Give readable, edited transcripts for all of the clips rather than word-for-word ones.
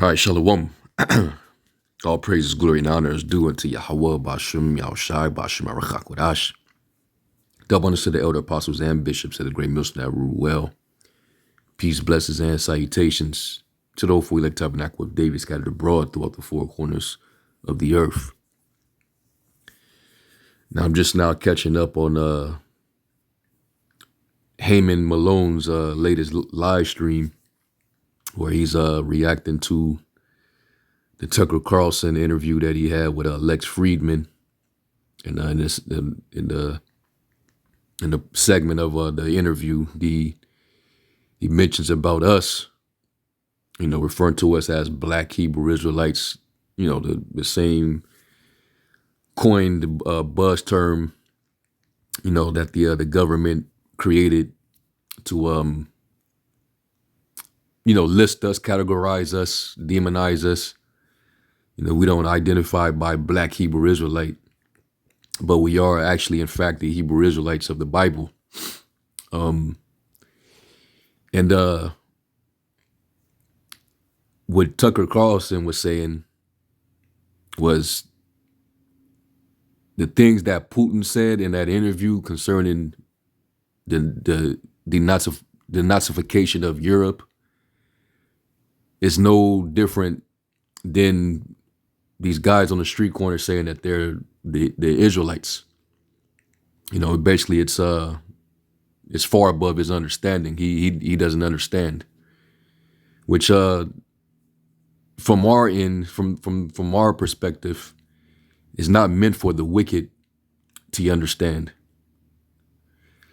All right, Shalom. All praises, glory, and honor is due unto Yahweh, Bashem, Yahushai, Bashem, Arachakwadash. Double honors to the elder apostles and bishops of the great millstone that rule well. Peace, blessings, and salutations to the hopeful elect tabernacle of David scattered abroad throughout the four corners of the earth. Now, I'm just now catching up on Heyman Malone's latest live stream where he's reacting to the Tucker Carlson interview that he had with Lex Friedman, and in the segment of the interview, he mentions about us, referring to us as Black Hebrew Israelites, the same coined buzz term, that the government created to list us, categorize us, demonize us. We don't identify by Black Hebrew Israelite, but we are actually, in fact, the Hebrew Israelites of the Bible. And what Tucker Carlson was saying was the things that Putin said in that interview concerning the Nazification of Europe is no different than these guys on the street corner saying that they're the Israelites. Basically it's far above his understanding. He doesn't understand, which from our end, from our perspective, is not meant for the wicked to understand.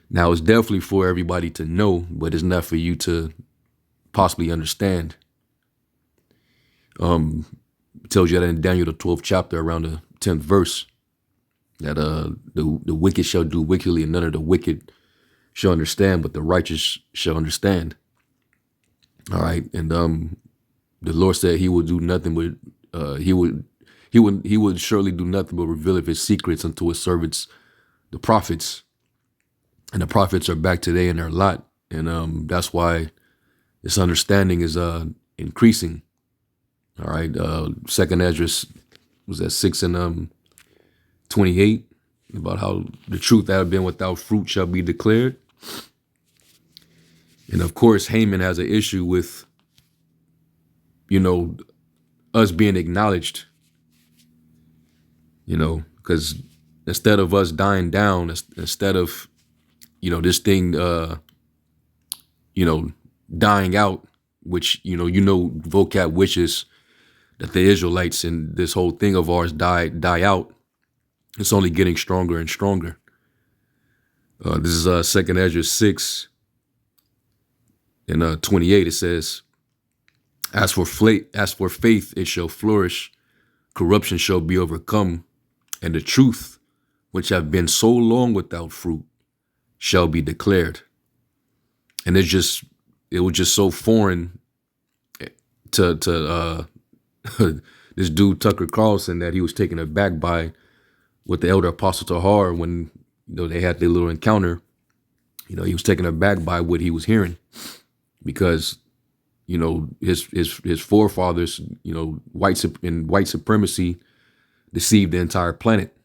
Now, it's definitely for everybody to know, but it's not for you to possibly understand. It tells you that in Daniel, the 12th chapter, around the 10th verse, that the wicked shall do wickedly, and none of the wicked shall understand, but the righteous shall understand. All right, and the Lord said He will do nothing but He would surely do nothing but reveal His secrets unto His servants, the prophets, and the prophets are back today in their lot, and that's why this understanding is increasing. All right, Second Ezra was at 6 and 28 about how the truth that had been without fruit shall be declared. And of course, Haman has an issue with, us being acknowledged, because instead of us dying down, instead of, this thing, dying out, which, Vocab wishes that the Israelites and this whole thing of ours die out. It's only getting stronger and stronger. This is Second Ezra 6 and 28. It says, As for faith, it shall flourish, corruption shall be overcome, and the truth, which have been so long without fruit, shall be declared. And it was just so foreign to this dude Tucker Carlson that he was taken aback by with the elder apostle Tahar when they had their little encounter. He was taken aback by what he was hearing, because his forefathers, white supremacy deceived the entire planet.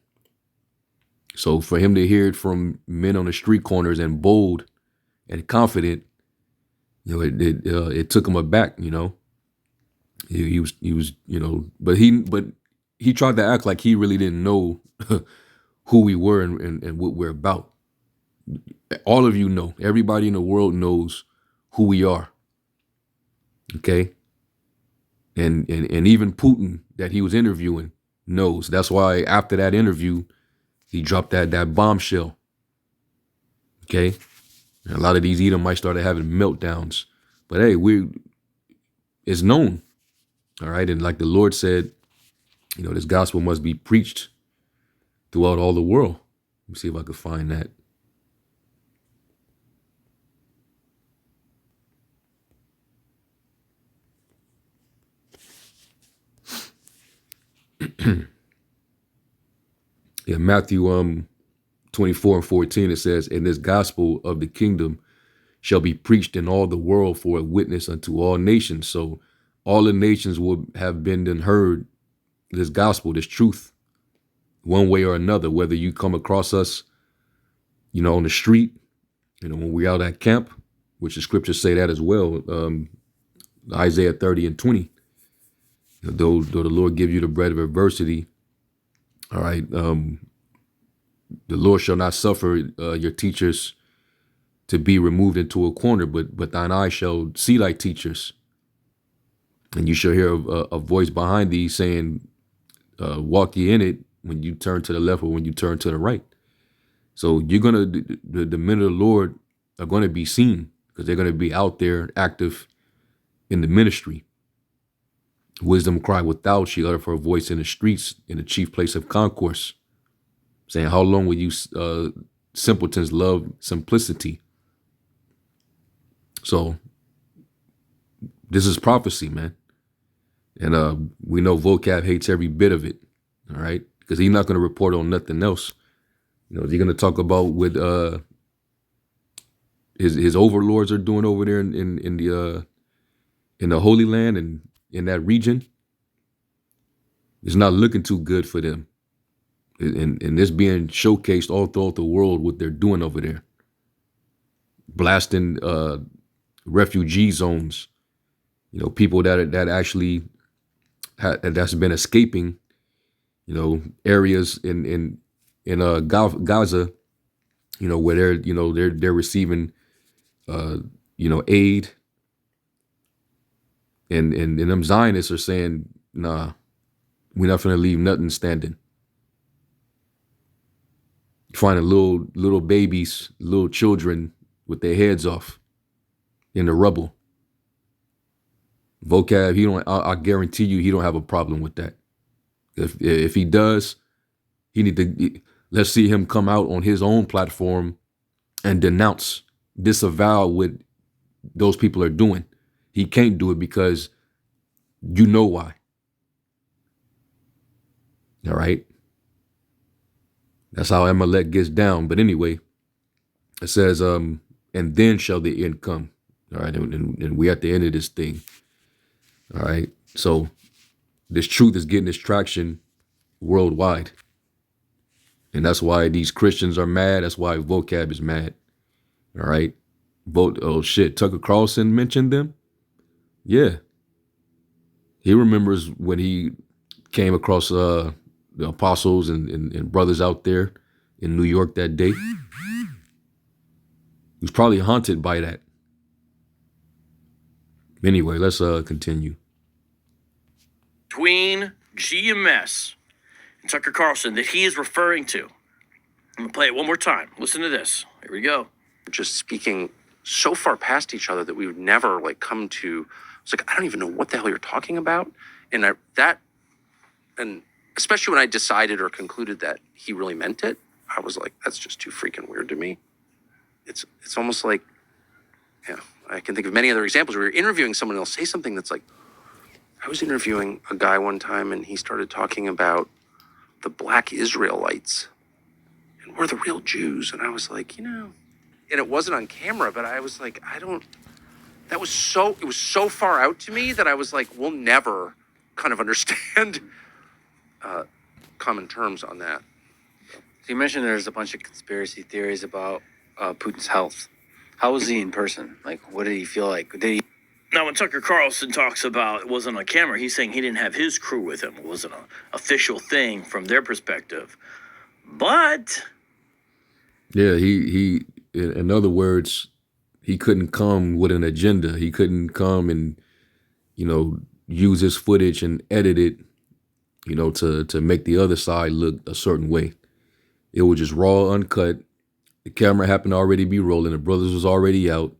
So for him to hear it from men on the street corners and bold and confident, it took him aback. He was but he tried to act like he really didn't know who we were and what we're about. All of you know, everybody in the world knows who we are. Okay. And even Putin that he was interviewing knows. That's why after that interview, he dropped that bombshell. Okay. And a lot of these Edomites started having meltdowns. But hey, it's known. All right. And like the Lord said, this gospel must be preached throughout all the world. Let me see if I could find that. Yeah, Matthew 24 and 14, it says, And this gospel of the kingdom shall be preached in all the world for a witness unto all nations. So all the nations will have been and heard this gospel, this truth, one way or another, whether you come across us, on the street, when we're out at camp, which the scriptures say that as well. Isaiah 30 and 20. Though the Lord give you the bread of adversity, all right, the Lord shall not suffer your teachers to be removed into a corner, but thine eyes shall see thy teachers. And you shall hear a voice behind thee saying, walk ye in it when you turn to the left or when you turn to the right. So you're going to, the men of the Lord are going to be seen because they're going to be out there active in the ministry. Wisdom cry without, she uttered her voice in the streets, in the chief place of concourse, saying, how long will you simpletons love simplicity? So this is prophecy, man. And we know Vocab hates every bit of it, all right? Because he's not going to report on nothing else. He's going to talk about what his overlords are doing over there in the Holy Land and in that region. It's not looking too good for them. And this being showcased all throughout the world, what they're doing over there. Blasting refugee zones, people that actually that's been escaping, areas in Gaza, where they're receiving, aid, and them Zionists are saying, nah, we're not going to leave nothing standing. Finding little babies, little children with their heads off in the rubble. Vocab, I guarantee you, he don't have a problem with that. If he does, let's see him come out on his own platform and denounce, disavow what those people are doing. He can't do it because you know why. All right. That's how Amalek gets down. But anyway, it says, and then shall the end come. All right. And we're at the end of this thing. All right. So this truth is getting this traction worldwide. And that's why these Christians are mad. That's why Vocab is mad. All right. Oh, shit. Tucker Carlson mentioned them. Yeah. He remembers when he came across the apostles and brothers out there in New York that day. He was probably haunted by that. Anyway, let's continue. Between GMS and Tucker Carlson that he is referring to. I'm going to play it one more time. Listen to this. Here we go. Just speaking so far past each other that we would never come to. It's like, I don't even know what the hell you're talking about. And and especially when I decided or concluded that he really meant it, I was like, that's just too freaking weird to me. It's almost like, I can think of many other examples where you're interviewing someone else, say something that's like, I was interviewing a guy one time and he started talking about the black Israelites and we're the real Jews. And I was like, and it wasn't on camera, but I was like, it was so far out to me that I was like, we'll never kind of understand common terms on that. So you mentioned there's a bunch of conspiracy theories about Putin's health. How was he in person? What did he feel like? Now, when Tucker Carlson talks about it wasn't on camera, he's saying he didn't have his crew with him. It wasn't an official thing from their perspective. But yeah, he in other words, he couldn't come with an agenda. He couldn't come and, use his footage and edit it, to make the other side look a certain way. It was just raw, uncut. The camera happened to already be rolling. The brothers was already out.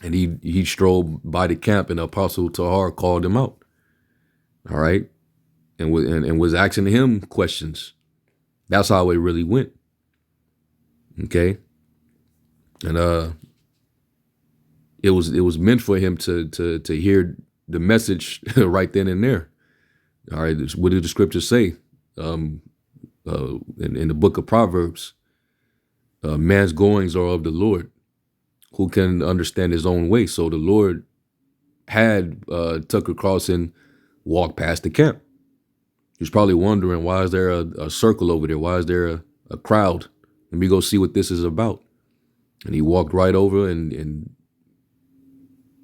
And he strolled by the camp and Apostle Tahar called him out. All right. And was asking him questions. That's how it really went. Okay. And it was meant for him to hear the message right then and there. All right. What did the scriptures say? In the book of Proverbs, man's goings are of the Lord. Who can understand his own way? So the Lord had Tucker Carlson walk past the camp. He was probably wondering, why is there a circle over there? Why is there a crowd? Let me go see what this is about. And he walked right over, and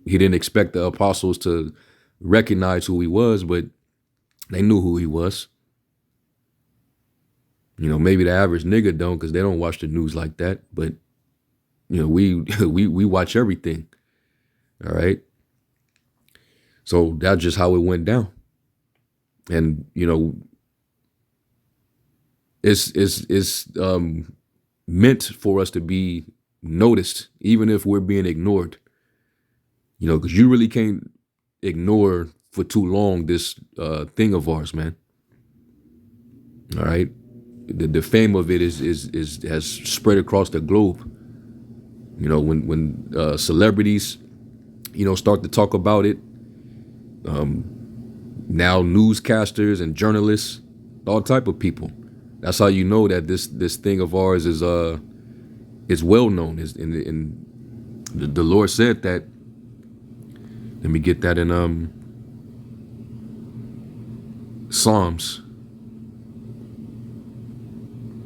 he didn't expect the apostles to recognize who he was, but they knew who he was. You know, maybe the average nigga don't, because they don't watch the news like that. But, you know, we watch everything. All right. So that's just how it went down. And, you know, it's meant for us to be noticed, even if we're being ignored. You know, because you really can't ignore for too long this thing of ours, man. All right. The fame of it has spread across the globe. You know, when celebrities, you know, start to talk about it, now newscasters and journalists, all type of people. That's how you know that this thing of ours is well known. And the Lord said that. Let me get that in Psalms.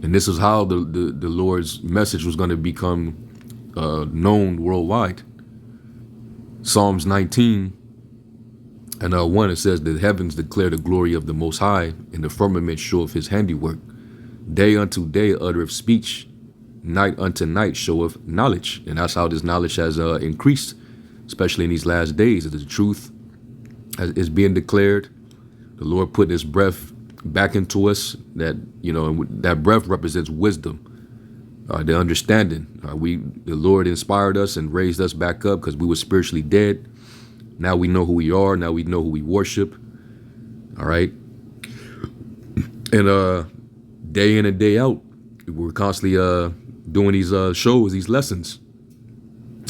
And this is how the Lord's message was going to become known worldwide. Psalms 19 and 1, it says, the heavens declare the glory of the Most High, and the firmament showeth his handiwork. Day unto day uttereth speech, night unto night showeth knowledge. And that's how this knowledge has increased, especially in these last days. The truth is being declared. The Lord put his breath back into us, that, you know, and that breath represents wisdom, the understanding. The Lord inspired us and raised us back up because we were spiritually dead. Now we know who we are. Now we know who we worship. All right. And day in and day out, we're constantly doing these shows, these lessons.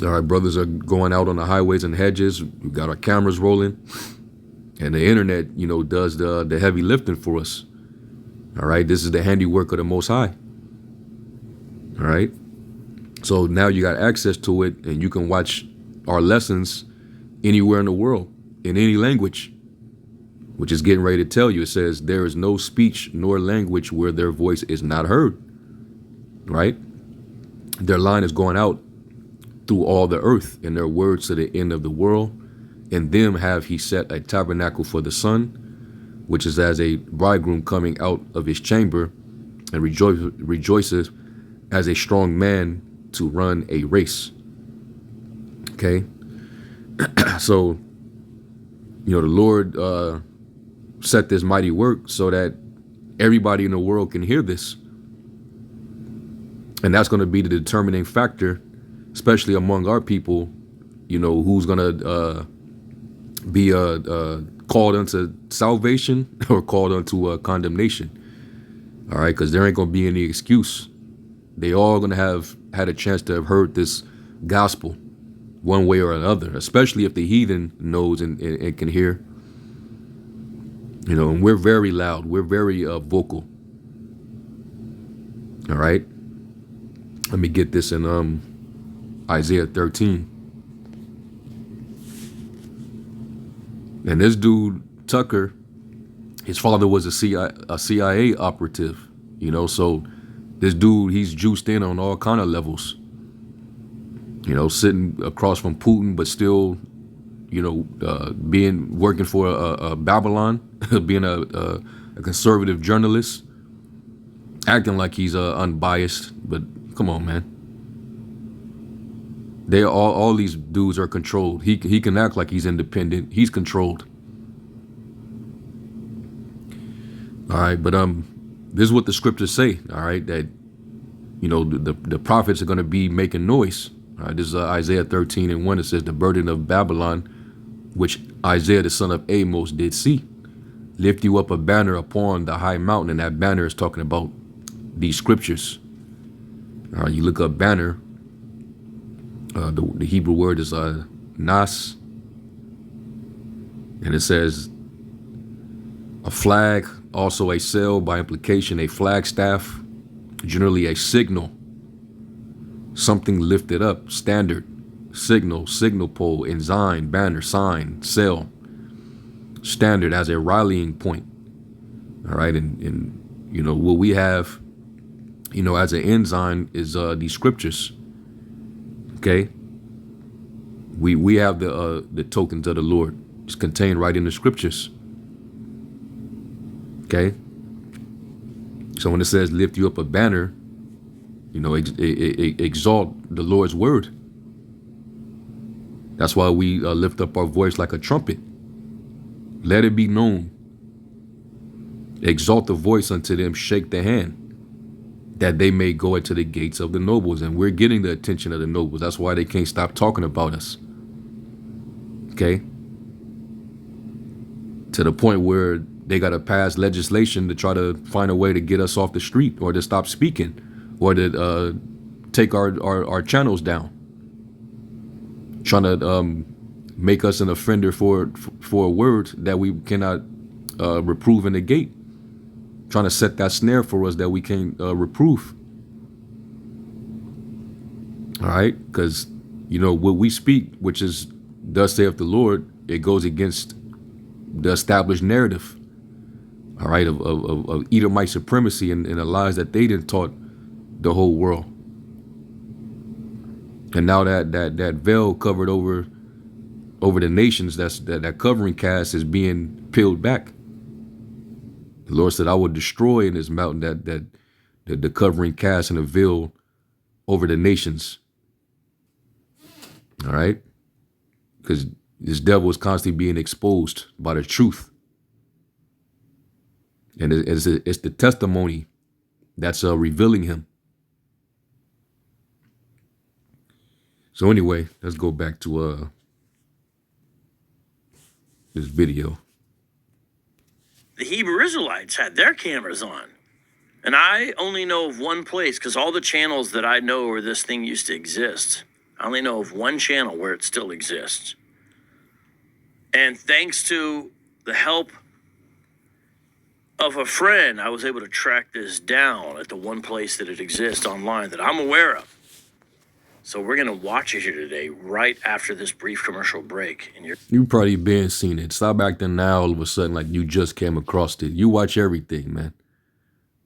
All right, brothers are going out on the highways and hedges. We've got our cameras rolling. And the internet, you know, does the heavy lifting for us. All right. This is the handiwork of the Most High. All right. So now you got access to it, and you can watch our lessons anywhere in the world, in any language, which is getting ready to tell you. It says, there is no speech nor language where their voice is not heard. Right. Their line is going out through all the earth, and their words to the end of the world. In them have he set a tabernacle for the sun, which is as a bridegroom coming out of his chamber, and rejoices as a strong man to run a race. Okay. So, you know, the Lord set this mighty work so that everybody in the world can hear this. And that's going to be the determining factor, especially among our people, you know, who's going to be called unto salvation or called unto condemnation. All right, because there ain't going to be any excuse. They all going to have had a chance to have heard this gospel one way or another, especially if the heathen knows and can hear. You know, and we're very loud. We're very vocal. All right. Let me get this in Isaiah 13. And this dude, Tucker, his father was a CIA operative, you know, so this dude, he's juiced in on all kind of levels, you know, sitting across from Putin, but still, you know, working for a Babylon, being a conservative journalist, acting like he's unbiased. But come on, man. They all these dudes are controlled. He can act like he's independent. He's controlled. All right, but this is what the scriptures say. All right, that, you know, the prophets are going to be making noise. All right, this is Isaiah 13 and 1. It says, the burden of Babylon, which Isaiah the son of Amos did see, lift you up a banner upon the high mountain. And that banner is talking about these scriptures. All right, you look up banner. The Hebrew word is nas, and it says a flag, also a sail, by implication a flagstaff, generally a signal, something lifted up, standard. signal pole, ensign, banner, sign, sail, standard as a rallying point. All right, and you know what we have, you know, as an ensign is these scriptures. Okay, we have the tokens of the Lord. It's contained right in the scriptures. Okay, so when it says lift you up a banner, you know, exalt the Lord's word. That's why we lift up our voice like a trumpet. Let it be known. Exalt the voice unto them, shake the hand, that they may go into the gates of the nobles. And we're getting the attention of the nobles. That's why they can't stop talking about us. Okay? To the point where they got to pass legislation to try to find a way to get us off the street, or to stop speaking, or to take our channels down. Trying to make us an offender for a word that we cannot reprove and negate. Trying to set that snare for us that we can't reprove. All right, because you know what we speak, which is thus saith the Lord, it goes against the established narrative. All right, of Edomite supremacy and the lies that they done taught the whole world. And now that veil covered over the nations, that covering cast is being peeled back. The Lord said, I will destroy in this mountain that the covering cast and the veil over the nations. All right? Because this devil is constantly being exposed by the truth. And it's the testimony that's revealing him. So anyway, let's go back to this video. The Hebrew Israelites had their cameras on. And I only know of one place, because all the channels that I know where this thing used to exist, I only know of one channel where it still exists. And thanks to the help of a friend, I was able to track this down at the one place that it exists online that I'm aware of. So we're going to watch it here today, right after this brief commercial break. And you probably been seen it. Stop acting now all of a sudden like you just came across it. You watch everything, man.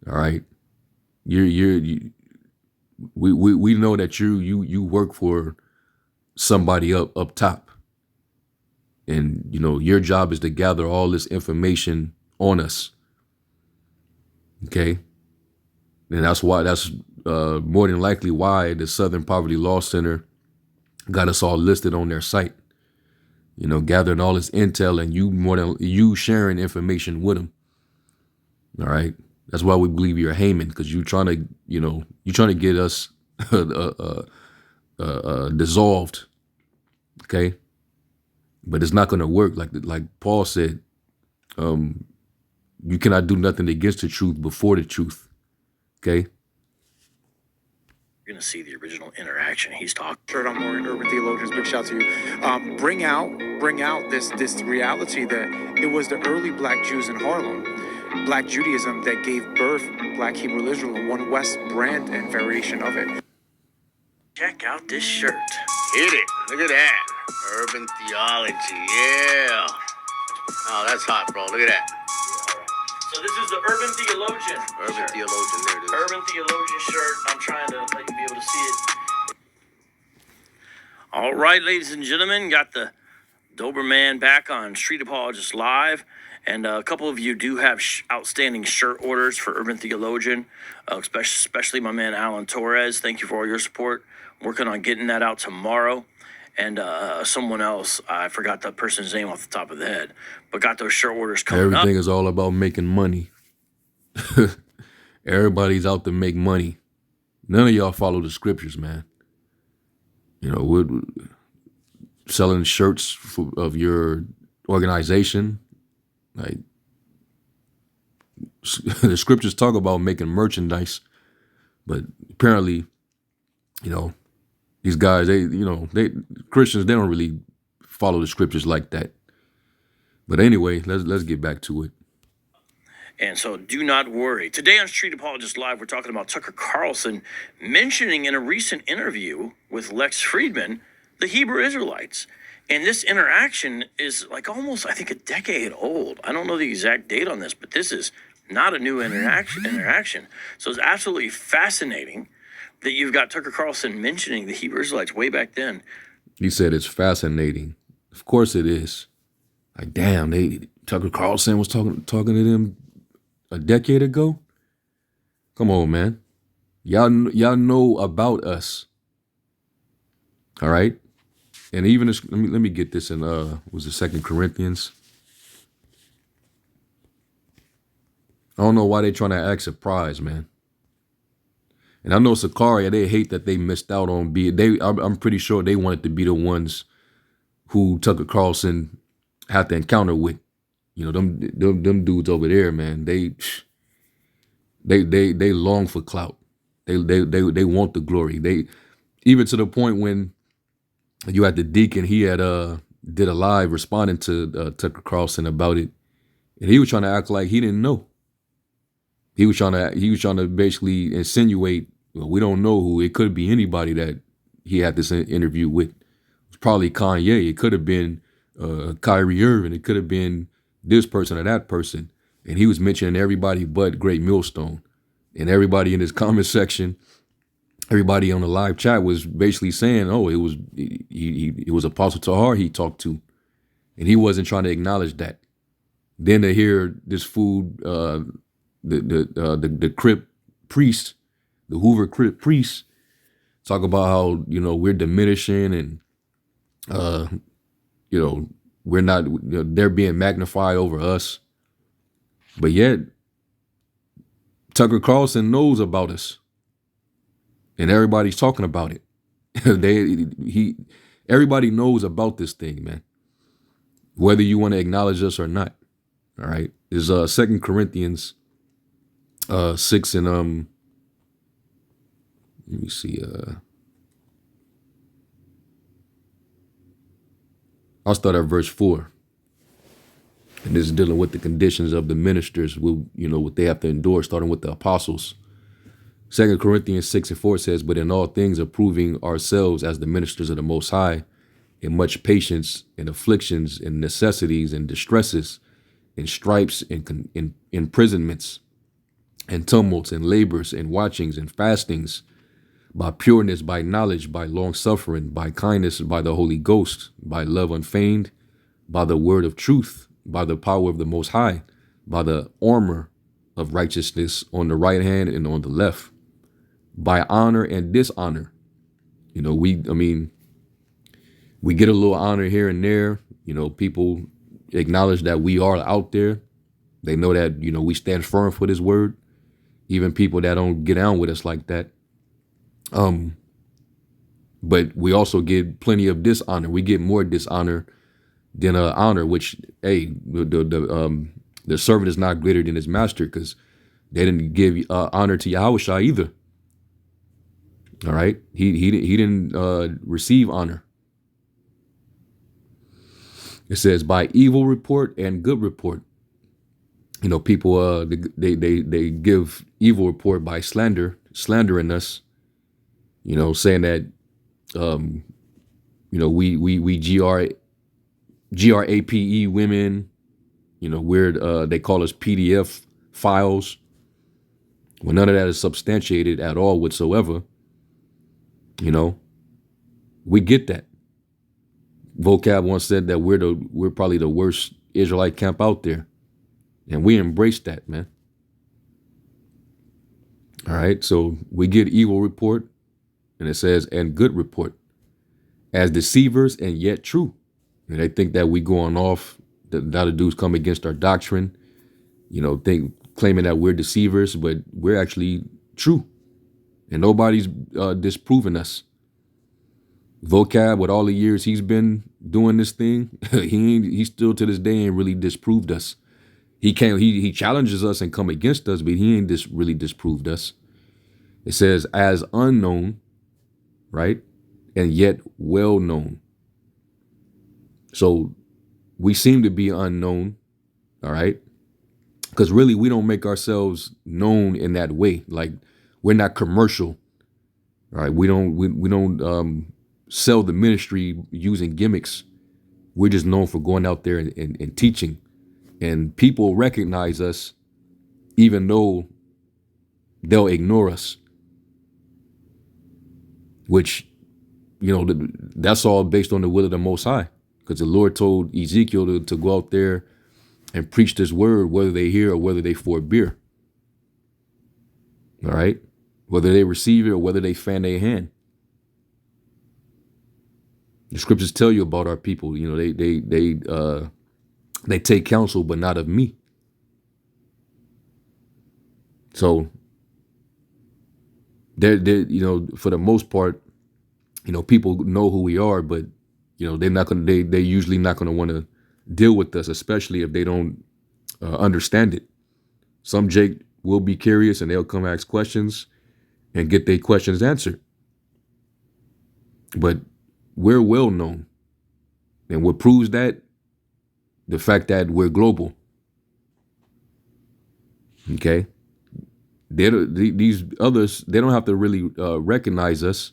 All right. We know that you work for somebody up top. And, you know, your job is to gather all this information on us. Okay. And that's more than likely why the Southern Poverty Law Center got us all listed on their site. You know, gathering all this intel and you sharing information with them. All right. That's why we believe you're Haman, because you're trying to get us dissolved. Okay. But it's not going to work. Like Paul said, you cannot do nothing against the truth before the truth. Okay. You're going to see the original interaction. He's talking. Shirt on Morgan, Urban Theologians. Big shout to you. Bring out this reality that it was the early Black Jews in Harlem, Black Judaism, that gave birth Black Hebrew Israel, and one West brand and variation of it. Check out this shirt. Hit it. Look at that. Urban Theology. Yeah. Oh, that's hot, bro. Look at that. So this is the Urban Theologian. Urban shirt. Theologian. There it is. Urban Theologian shirt. I'm trying to let you be able to see it. All right, ladies and gentlemen, got the Doberman back on Street Apologist Live. And a couple of you do have outstanding shirt orders for Urban Theologian, especially my man Alan Torres. Thank you for all your support. Working on getting that out tomorrow. And someone else, I forgot that person's name off the top of the head, but got those shirt orders coming up. Everything is all about making money. Everybody's out to make money. None of y'all follow the scriptures, man. You know, we're selling shirts of your organization. Like, the scriptures talk about making merchandise, but apparently, you know, these guys, Christians, they don't really follow the scriptures like that. But anyway, let's get back to it. And so do not worry. Today on Street Apologist Live, we're talking about Tucker Carlson mentioning in a recent interview with Lex Friedman the Hebrew Israelites. And this interaction is like almost, I think, a decade old. I don't know the exact date on this, but this is not a new interaction. So it's absolutely fascinating that you've got Tucker Carlson mentioning the Hebrew Israelites way back then. He said it's fascinating. Of course it is. Like, damn, Tucker Carlson was talking to them a decade ago. Come on, man. Y'all know about us. All right. And even this, let me get this in was it 2 Corinthians? I don't know why they trying to act surprised, man. And I know Sicaria, they hate that they missed out on I'm pretty sure they wanted to be the ones who Tucker Carlson had to encounter with. You know, them dudes over there, man. They long for clout. They want the glory. They even to the point when you had the deacon, he had did a live responding to Tucker Carlson about it, and he was trying to act like he didn't know. He was trying to basically insinuate, well, we don't know who. It could be anybody that he had this interview with. It's probably Kanye. It could have been Kyrie Irving. It could have been this person or that person. And he was mentioning everybody but Great Millstone. And everybody in his comment section, everybody on the live chat was basically saying, oh, it was Apostle Tahar he talked to. And he wasn't trying to acknowledge that. Then to hear this fool, the Crip priest, the Hoover Crip priest, talk about how, you know, we're diminishing and, you know, we're not, you know, they're being magnified over us. But yet, Tucker Carlson knows about us. And everybody's talking about it. Everybody knows about this thing, man. Whether you want to acknowledge us or not. All right. Is 2 Corinthians 6 and let me see, I'll start at verse 4. And this is dealing with the conditions of the ministers, you know, what they have to endure, starting with the apostles. 2 Corinthians 6 and 4 says, but in all things approving ourselves as the ministers of the Most High, in much patience, in afflictions, in necessities, and distresses, in stripes, in imprisonments, and tumults, and labors, and watchings, and fastings, by pureness, by knowledge, by long suffering, by kindness, by the Holy Ghost, by love unfeigned, by the word of truth, by the power of the Most High, by the armor of righteousness on the right hand and on the left, by honor and dishonor. You know, we get a little honor here and there. You know, people acknowledge that we are out there. They know that, you know, we stand firm for this word. Even people that don't get down with us like that. But we also get plenty of dishonor. We get more dishonor than honor, which, hey, the servant is not greater than his master, because they didn't give honor to Yahushua either. All right, he didn't receive honor. It says by evil report and good report. You know, people they give evil report by slandering us. You know, saying that you know, we GRAPE women. You know, we're they call us PDF files. When none of that is substantiated at all whatsoever. You know, we get that. Vocab once said that we're probably the worst Israelite camp out there. And we embrace that, man. All right. So we get evil report, and it says, and good report, as deceivers and yet true. And they think that we going off, that the dudes come against our doctrine, you know, claiming that we're deceivers, but we're actually true. And nobody's disproving us. Vocab, with all the years he's been doing this thing, he still to this day ain't really disproved us. He challenges us and come against us, but he ain't really disproved us. It says as unknown, right? And yet well known. So we seem to be unknown, all right? Because really we don't make ourselves known in that way. Like, we're not commercial, all right? We don't sell the ministry using gimmicks. We're just known for going out there and teaching. And people recognize us even though they'll ignore us. Which, that's all based on the will of the Most High. Because the Lord told Ezekiel to go out there and preach this word, whether they hear or whether they forbear. All right? Whether they receive it or whether they fan their hand. The scriptures tell you about our people. They take counsel, but not of me. So they're for the most part, people know who we are, but they're usually not gonna want to deal with us, especially if they don't understand it. Some Jake will be curious and they'll come ask questions and get their questions answered. But we're well known. And what proves that? The fact that we're global. Okay? These others, they don't have to really recognize us,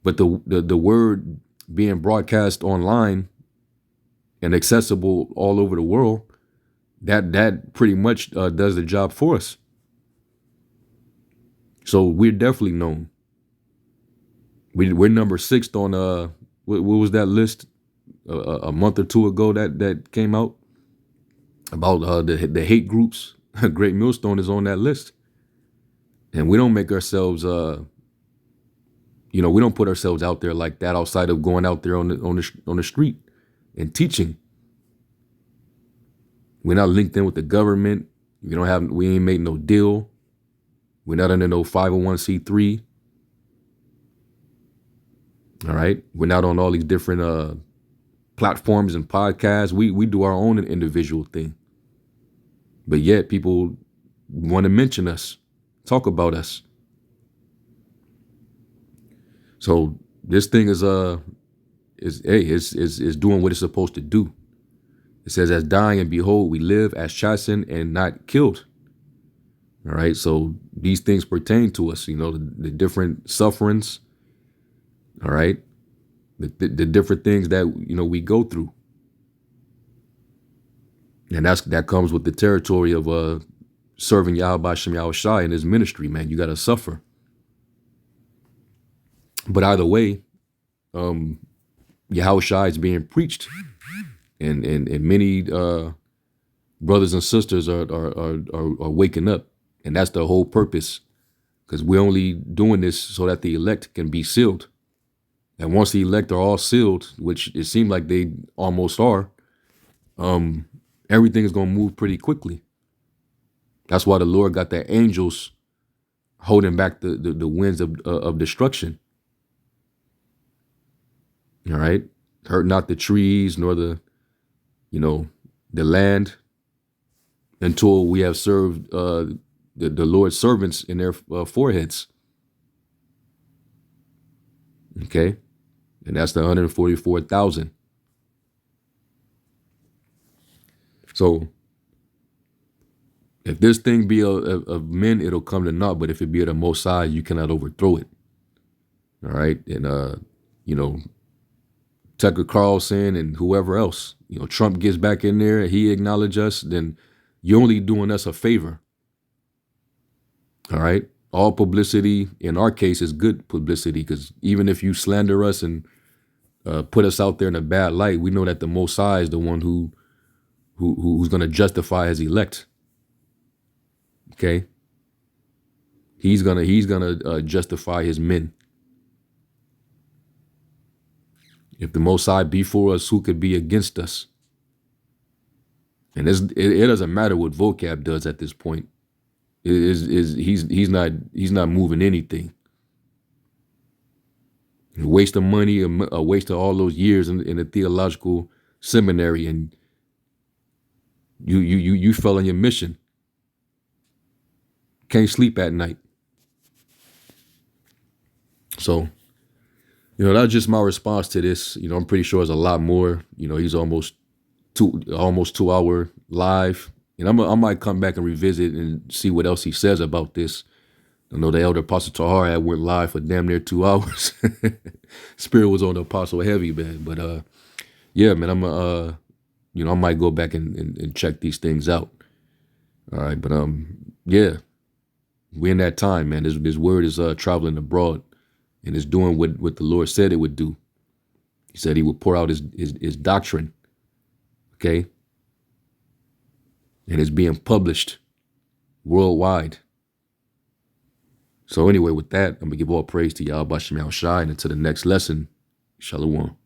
but the word being broadcast online and accessible all over the world, that pretty much does the job for us. So we're definitely known. We're number 6 on what was that list a month or two ago that came out about the hate groups. Great Millstone is on that list, and we don't make ourselves we don't put ourselves out there like that outside of going out there on the street and teaching. We're not linked in with the government. We ain't made no deal. We're not under no 501c3. All right. We're not on all these different platforms and podcasts. We do our own individual thing. But yet people want to mention us, talk about us. So this thing is doing what it's supposed to do. It says, as dying and behold, we live, as chastened and not killed. All right. So these things pertain to us, the different sufferings. All right. The different things that, we go through. And that comes with the territory of serving Yahweh Shem Yahushai in his ministry, man. You got to suffer. But either way, Yahushai is being preached. And many brothers and sisters are waking up. And that's the whole purpose. Because we're only doing this so that the elect can be sealed. And once the elect are all sealed, which it seems like they almost are, everything is going to move pretty quickly. That's why the Lord got the angels holding back the winds of destruction. All right. Hurt not the trees nor the land until we have served the Lord's servants in their foreheads. Okay. And that's the 144,000. So if this thing be of men, it'll come to naught. But if it be of the Most High, you cannot overthrow it. All right. And, Tucker Carlson and whoever else, Trump gets back in there, he acknowledge us, then you're only doing us a favor. All right. All publicity, in our case, is good publicity, because even if you slander us and put us out there in a bad light, we know that the Most High is the one who's going to justify his elect. Okay. He's gonna justify his men. If the Most High be for us, who could be against us? And it doesn't matter what Vocab does at this point. He's not moving anything. A waste of money, a waste of all those years in the theological seminary, and you fell on your mission. Can't sleep at night. So, that's just my response to this. I'm pretty sure there's a lot more. He's almost 2 hour live, and I might come back and revisit and see what else he says about this. I know the elder Apostle Tahar had went live for damn near 2 hours. Spirit was on the Apostle heavy, man. But yeah, man, I'm I might go back and check these things out. All right, but yeah, we're in that time, man. This word is traveling abroad, and it's doing what the Lord said it would do. He said he would pour out his doctrine, okay? And it's being published worldwide. So anyway, with that, I'm going to give all praise to Yahweh Shem Shai, and until the next lesson, Shalom.